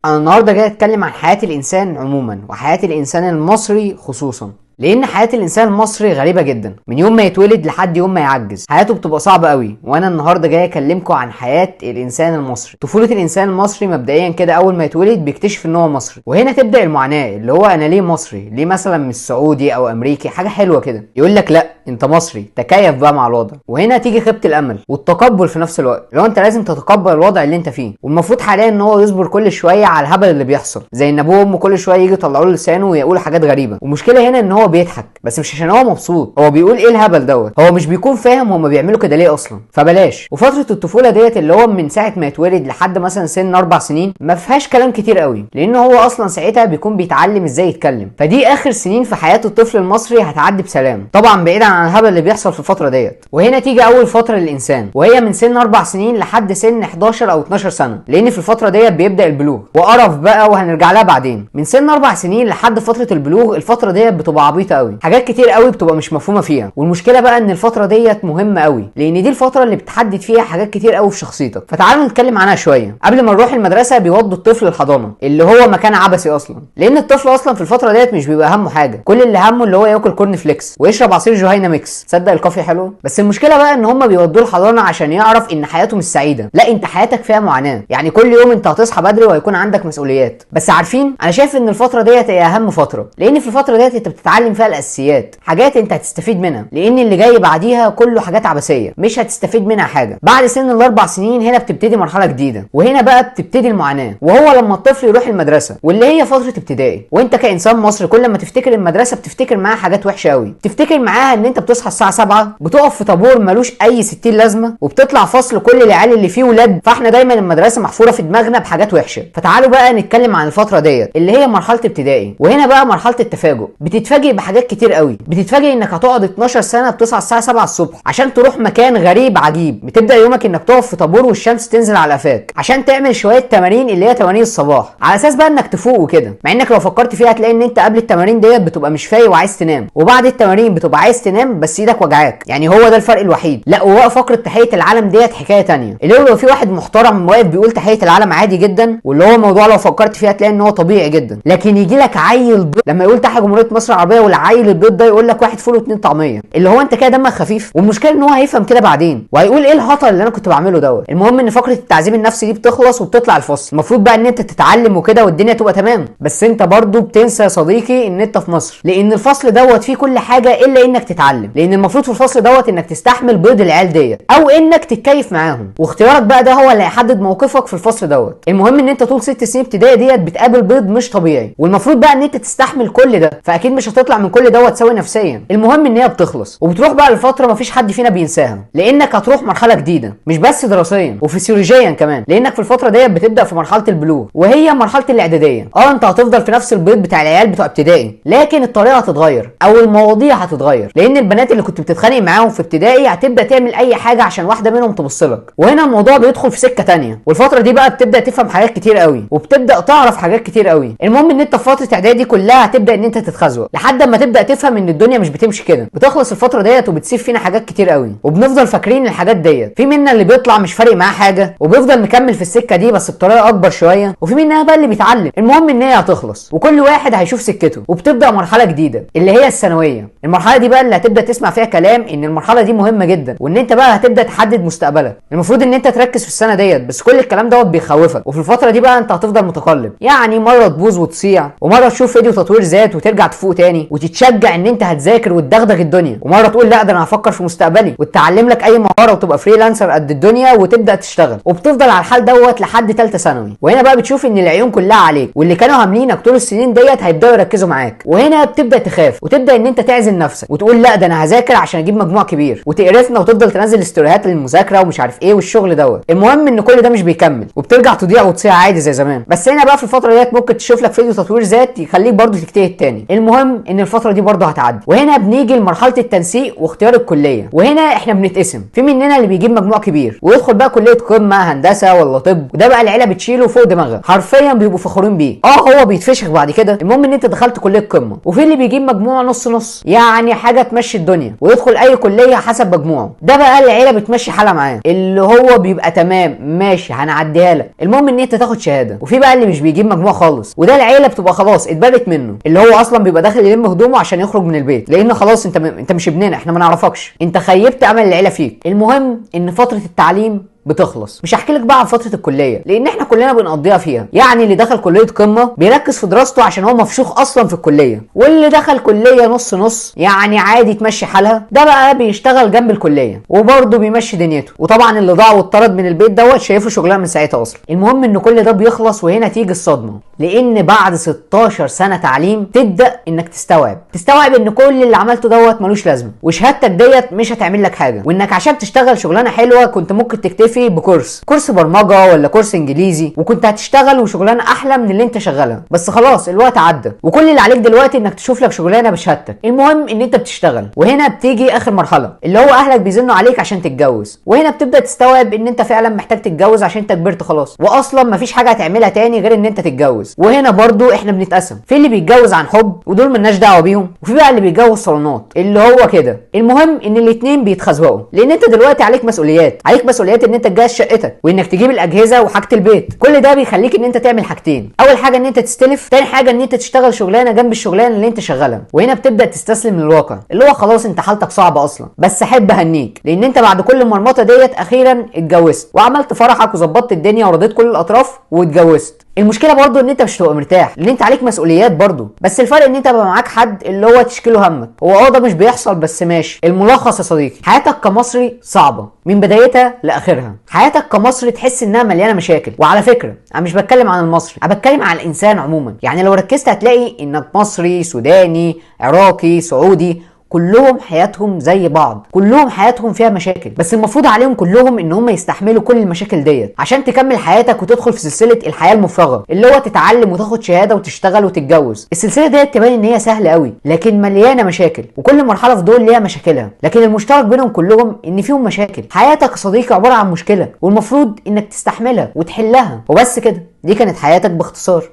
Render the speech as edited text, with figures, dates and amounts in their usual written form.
انا النهارده جاي اتكلم عن حياة الانسان عموما وحياة الانسان المصري خصوصا، لان حياة الانسان المصري غريبة جدا. من يوم ما يتولد لحد يوم ما يعجز حياته بتبقى صعبة قوي، وانا النهارده جاي اكلمكم عن حياة الانسان المصري. طفولة الانسان المصري مبدئيا كده اول ما يتولد بيكتشف ان هو مصري، وهنا تبدأ المعاناة اللي هو انا ليه مصري؟ ليه مثلا مش سعودي او امريكي حاجة حلوة كده؟ يقول لك لا انت مصري، تكيف بقى مع الوضع. وهنا تيجي خيبة الامل والتقبل في نفس الوقت، لو انت لازم تتقبل الوضع اللي انت فيه، والمفروض حاليا ان هو يصبر كل شوية على الهبل اللي بيحصل، زي ان ابوه وامه كل شوية يجي يطلعوا له لسانه ويقولوا حاجات غريبة. والمشكلة هنا ان هو بيضحك بس مش عشان هو مبسوط، هو بيقول ايه الهبل دوت، هو مش بيكون فاهم هما بيعملوا كده ليه اصلا، فبلاش. وفترة الطفولة ديت اللي هو من ساعة ما يتولد لحد مثلا سن 4 سنين ما فيهاش كلام كتير قوي، لان هو اصلا ساعتها بيكون بيتعلم ازاي يتكلم. فدي اخر سنين في حياة الطفل المصري هتعدي بسلام، طبعا بعيدا عن الهبل اللي بيحصل في الفترة ديت. وهنا تيجي اول فترة للانسان، وهي من سن 4 سنين لحد سن 11 او 12 سنة، لان في الفترة ديت بيبدأ البلوغ، وقرف بقى وهنرجع لها بعدين. من سن 4 سنين لحد فترة البلوغ، الفترة ديت بتبقى عبيطة قوي، حاجات كتير قوي بتبقى مش مفهومة فيها. والمشكلة بقى ان الفترة ديت مهمة قوي، لان دي الفترة اللي بتحدد فيها حاجات كتير قوي في شخصيتك. فتعالوا نتكلم عنها شوية. قبل ما نروح المدرسة بيودوا الطفل الحضانة، اللي هو مكان عبثي اصلا، لان الطفل اصلا في الفترة ديت مش بيبقى همه حاجة، كل اللي همه اللي هو ياكل كورن فليكس ويشرب عصير جهينة ميكس. تصدق الكافي حلو؟ بس المشكلة بقى ان هم بيودوه الحضانة عشان يعرف ان حياته مش سعيدة، لا انت حياتك فيها معاناة. يعني كل يوم انت هتصحى بدري وهيكون عندك مسؤوليات. بس عارفين، انا شايف ان الفترة ديت هي اهم فترة، لان في الفترة ديت انت بتتعلم فيها الاساسيات، حاجات انت هتستفيد منها، لان اللي جاي بعديها كله حاجات عبثيه مش هتستفيد منها حاجه. بعد سن الاربع سنين هنا بتبتدي مرحله جديده، وهنا بقى بتبتدي المعاناه، وهو لما الطفل يروح المدرسه، واللي هي فتره ابتدائي. وانت كانسان مصري كل ما تفتكر المدرسه بتفتكر معاها حاجات وحشه قوي. تفتكر معاها ان انت بتصحى الساعه 7 بتقف في طابور ملوش اي 60 لازمه، وبتطلع فصل كل العيال اللي فيه ولاد، فاحنا دايما المدرسه محفوره في دماغنا بحاجات وحشه. فتعالوا بقى نتكلم عن الفتره ديت اللي هي مرحله ابتدائي. وهنا بقى مرحله التفاجؤ، بتتفاجئ بحاجات كتير قوي. بتتفاجئ انك هتقعد 12 سنه بتصحى الساعه 7 الصبح عشان تروح مكان غريب عجيب. بتبدا يومك انك تقف في طابور والشمس تنزل على قفاك عشان تعمل شويه تمارين اللي هي تمارين الصباح، على اساس بقى انك تفوق وكده. مع انك لو فكرت فيها هتلاقي ان انت قبل التمارين ديت بتبقى مش فايق وعايز تنام، وبعد التمارين بتبقى عايز تنام بس ايدك وجعاك. يعني هو ده الفرق الوحيد. لا وبقى فقره تحيه العلم ديت حكايه تانية، اللي هو لو في واحد محترم واقف بيقول تحيه العلم عادي جدا، واللي هو موضوع لو فكرت فيها هتلاقي ان هو طبيعي جدا. لكن يجي لك عيل بيض لما يقول تحيا جمهوريه مصر العربيه، والعيل البيض ده يقول لك 1 فول و2 طعميه، اللي هو انت كده دمك خفيف. والمشكله ان هو هيفهم كده بعدين وهيقول ايه الهطل اللي انا كنت بعمله دوت. المهم ان فقره التعذيب النفسي دي بتخلص وبتطلع الفصل، المفروض بقى ان انت تتعلم وكده والدنيا تبقى تمام. بس انت برضو بتنسى يا صديقي ان انت في مصر، لان الفصل دوت فيه كل حاجه الا انك تتعلم، لان المفروض في الفصل دوت انك تستحمل بيض العيال ديت او انك تتكيف معاهم، واختيارك بقى ده هو اللي هيحدد موقفك في الفصل دوت. المهم ان انت طول 6 سنين ابتدائي ديت بتقابل بيض مش طبيعي، والمفروض بقى ان انت تستحمل كل ده، فاكيد مش هتطلع من كل دوت سوي نفسيا. المهم ان هي بتخلص وبتروح بقى لفتره مفيش حد فينا بينساها، لانك هتروح مرحله جديده مش بس دراسيا وفسيولوجيا كمان، لانك في الفتره ديت بتبدا في مرحله البلوغ وهي مرحله الاعداديه. انت هتفضل في نفس البيض بتاع العيال بتوع ابتدائي، لكن الطريقه هتتغير او المواضيع هتتغير، لان البنات اللي كنت بتتخانق معاهم في ابتدائي هتبدا تعمل اي حاجه عشان واحده منهم تبص لك، وهنا الموضوع بيدخل في سكه تانية. والفتره دي بقى بتبدا تفهم حاجات كتير قوي وبتبدا تعرف حاجات كتير قوي. المهم ان انت في فتره اعدادي كلها هتبدا ان انت تتخزوق لحد ما تبدا تفهم ان الدنيا مش بتمشي كده. بتخلص الفتره ديت وبتسيب فينا حاجات كتير قوي، وبنفضل فاكرين الحاجات ديت. في منا اللي بيطلع مش فارق معاه حاجه وبيفضل مكمل في السكه دي بس بطريقه اكبر شويه، وفي منها بقى اللي بيتعلم. المهم ان هي هتخلص وكل واحد هيشوف سكته، وبتبدا مرحله جديده اللي هي الثانويه. المرحله دي بقى اللي هتبدا تسمع فيها كلام ان المرحله دي مهمه جدا، وان انت بقى هتبدا تحدد مستقبلك. المفروض ان انت تركز في السنه ديت، بس كل الكلام دوت بيخوفك. وفي الفتره دي بقى انت هتفضل متقلب، يعني مره تبوظ وتصيع، ومره تشوف فيديو تطوير ذات وترجع تفوق تاني وتتشجع ان انت هتذاكر وتدغدغ الدنيا، ومره تقول لا ده انا هفكر في مستقبلي وتتعلم لك اي مهاره وتبقى فريلانسر قد الدنيا وتبدا تشتغل. وبتفضل على الحال دوت لحد ثالثه ثانوي، وهنا بقى بتشوف ان العيون كلها عليك، واللي كانوا عاملينك طول السنين ديت هيبداوا يركزوا معاك. وهنا بتبدا تخاف وتبدا ان انت تعزل نفسك وتقول لا ده انا هذاكر عشان اجيب مجموع كبير، وتقرفنا وتفضل تنزل استوريات للمذاكره ومش عارف ايه والشغل دوت. المهم ان كل ده مش بيكمل وبترجع تضيع وتصيع عادي زي زمان. بس هنا بقى في الفتره ديت ممكن تشوف لك فيديو تطوير ذات يخليك برضو تجتهد تاني. المهم ان الفتره دي برضو برضه هتعدي. وهنا بنيجي لمرحله التنسيق واختيار الكليه، وهنا احنا بنتقسم، في مننا اللي بيجيب مجموع كبير ويدخل بقى كليه قمه، هندسه ولا طب، وده بقى العيله بتشيله فوق دماغها حرفيا، بيبقوا فخورين بيه. هو بيتفشخ بعد كده، المهم ان انت دخلت كليه قمه. وفي اللي بيجيب مجموع نص نص، يعني حاجه تمشي الدنيا، ويدخل اي كليه حسب مجموعه. ده بقى العيله بتمشي حالها معاه، اللي هو بيبقى تمام ماشي هنعديها لك، المهم ان انت تاخد شهاده. وفي بقى اللي مش بيجيب مجموع خالص، وده العيله بتبقى خلاص اتبرت منه، اللي هو اصلا بيبقى داخل يلم هدومه عشان يخرج من البيت، لان خلاص انت مش ابننا، احنا ما نعرفكش، انت خيبت امل العيله فيك. المهم ان فتره التعليم بتخلص. مش هحكي لك بقى عن فتره الكليه لان احنا كلنا بنقضيها فيها. يعني اللي دخل كليه قمه بيركز في دراسته عشان هو مفشوخ اصلا في الكليه، واللي دخل كليه نص نص يعني عادي تمشي حالها، ده بقى بيشتغل جنب الكليه وبرضه بيمشي دنيته. وطبعا اللي ضاع واتطرد من البيت دوت شايفه شغلانه من ساعتها اصلا. المهم ان كل ده بيخلص، وهنا تيجي الصدمه، لان بعد 16 سنه تعليم تبدا انك تستوعب ان كل اللي عملته دوت ملوش لازمه، وشهادتك ديت مش هتعمل لك حاجه، وانك عشان تشتغل شغلانه حلوه كنت ممكن تكتفي بكورس برمجه ولا كورس انجليزي، وكنت هتشتغل وشغلانه احلى من اللي انت شغالها. بس خلاص الوقت عدى، وكل اللي عليك دلوقتي انك تشوف لك شغلانه بشهادتك. المهم ان انت بتشتغل. وهنا بتيجي اخر مرحله، اللي هو اهلك بيزنوا عليك عشان تتجوز. وهنا بتبدا تستوعب ان انت فعلا محتاج تتجوز عشان انت كبرت خلاص، واصلا مفيش حاجه هتعملها تاني غير ان انت تتجوز. وهنا برضو احنا بنتقسم، في اللي بيتجوز عن حب ودول ملناش دعوه بيهم، وفي بقى اللي بيتجوز صالونات اللي هو كده. المهم ان الاتنين بيتخزوقوا، لان انت دلوقتي عليك مسؤوليات ان انت تجهز شقتك، وانك تجيب الاجهزه وحاجه البيت. كل ده بيخليك ان انت تعمل حاجتين، اول حاجه ان انت تستلف، تاني حاجه ان انت تشتغل شغلانه جنب الشغلانه اللي انت شغالها. وهنا بتبدا تستسلم للواقع، اللي هو خلاص انت حالتك صعبه اصلا، بس احب اهنيك لان انت بعد كل المرمطه ديت اخيرا اتجوزت وعملت فرحك وظبطت الدنيا ورضيت كل الاطراف واتجوزت. المشكله برضو ان انت مش هتبقى مرتاح لان انت عليك مسؤوليات برضو، بس الفرق ان انت بقى معاك حد اللي هو تشكيله همك. هو ده مش بيحصل بس ماشي. الملخص يا صديقي، حياتك كمصري صعبه من بدايتها لاخرها. حياتك كمصري تحس انها مليانه مشاكل. وعلى فكره انا مش بتكلم عن المصري، انا بتكلم عن الانسان عموما. يعني لو ركزت هتلاقي انك مصري، سوداني، عراقي، سعودي، كلهم حياتهم زي بعض، كلهم حياتهم فيها مشاكل، بس المفروض عليهم كلهم ان هم يستحملوا كل المشاكل ديت عشان تكمل حياتك وتدخل في سلسله الحياه المفرغه، اللي هو تتعلم وتاخد شهاده وتشتغل وتتجوز. السلسله ديت تبان ان هي سهله قوي لكن مليانه مشاكل، وكل مرحله في دول ليها مشاكلها، لكن المشترك بينهم كلهم ان فيهم مشاكل. حياتك يا صديقي عباره عن مشكله، والمفروض انك تستحملها وتحلها، وبس كده. دي كانت حياتك باختصار.